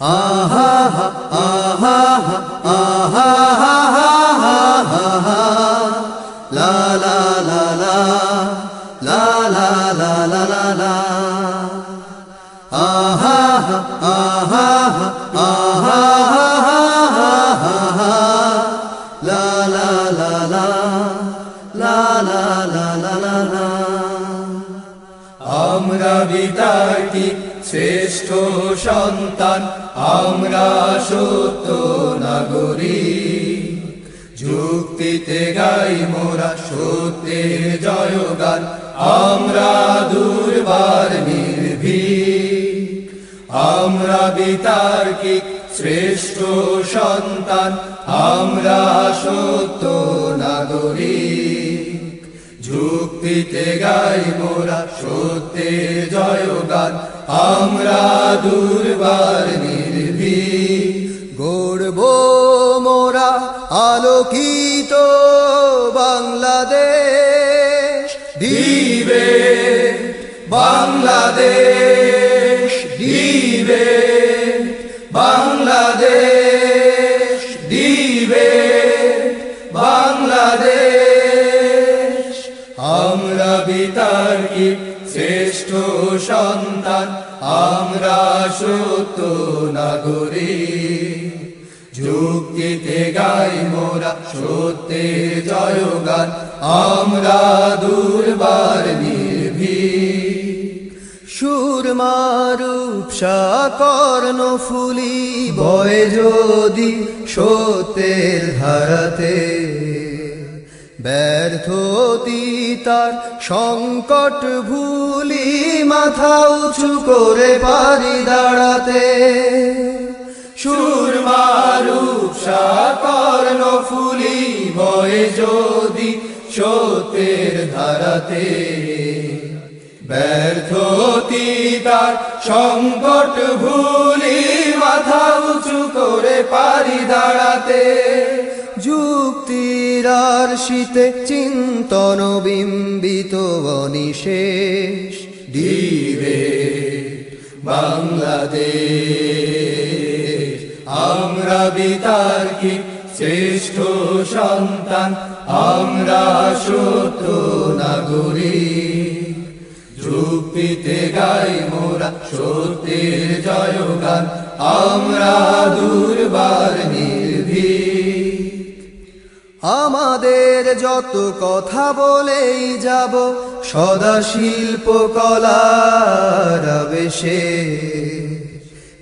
আহা হা আহা হা আহা হা হা লা লা লা লা লা লা লা লা লা লা আহা হা আহা হা আহা হা লা লা লা লা লা লা লা লা লা লা আমরা বিতার্কিক শ্রেষ্ঠ সন্তান, আমরা সত্য নাগরিক। যুক্তিতে গাই মোরা সত্যের জয়গান, আমরা দুর্বার নির্ভীক। আমরা বিতার্কিক শ্রেষ্ঠ সন্তান, আমরা সত্য নাগরিক। যুক্তিতে গাই মোরা সত্যের জয়গান, আমরা দুর্বার নির্ভীক। গড়ব মোরা আলোকিত বাংলাদেশ, দিবে বাংলাদেশ, দিবে বাংলাদেশ, দিবে বাংলাদেশ। আমরা বিতার্কিক শ্রেষ্ঠ সন্তান, আমরা সত্য নাগরিক। যুক্তিতে গাই মোরা সত্যের জয়গান, আমরা দুর্বার নির্ভীক। সুরমারূপসা কর্ণফুলি বয় যদি সত্যের ধারাতে, ব্যর্থতি তার সংকট ভুলি মাথা উঁচু করে পারি দাঁড়াতে। সুরমারূপসা কর্ণফুলি বয়ে যদি সত্যের ধারাতে, ব্যর্থতি তার সংকট ভুলি মাথা উঁচু করে পারি দাঁড়াতে। যুক্তির আরশিতে চিন্তন বিম্বিত অনিশেষ, দিবে বাংলাদেশ। আমরা বিতার্কিক শ্রেষ্ঠ সন্তান, আমরা সত্য নাগরিক। যুক্তিতে গাই মোরা সত্যের জয়গান, আমরা দুর্বার নির্ভীক। আমাদের যত কথা বলেই যাব সদা শিল্প কলার আবেশে,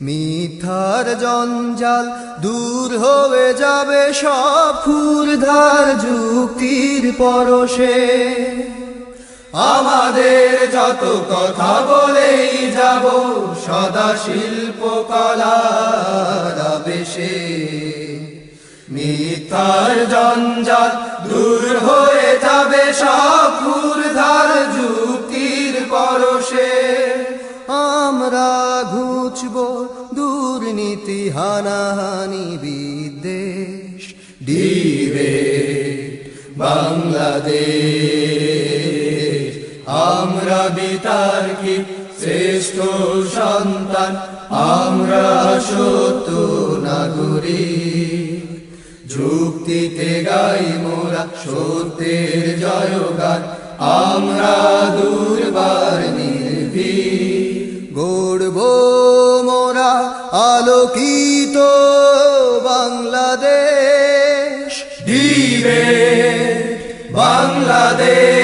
মিথ্যার জঞ্জাল দূর হয়ে যাবে সব ক্ষুরধার যুক্তির পরশে। আমাদের যত কথা বলেই যাব সদা শিল্প কলার আবেশে, মিথ্যার জঞ্জাল দূর হয়ে যাবে সব ক্ষুরধার যুক্তির পরশে। আমরা ঘুচব দুর্নীতি হানাহানি বিদ্বেষ, দিবে বাংলাদেশ। আমরা বিতার্কিক শ্রেষ্ঠ সন্তান, আমরা সত্য নাগরিক। যুক্তিতে গাই মোরা সত্যের জয়গান, আমরা দুর্বার নির্ভীক। গড়ব মোরা আলোকিত বাংলাদেশ, দিবে বাংলাদেশ।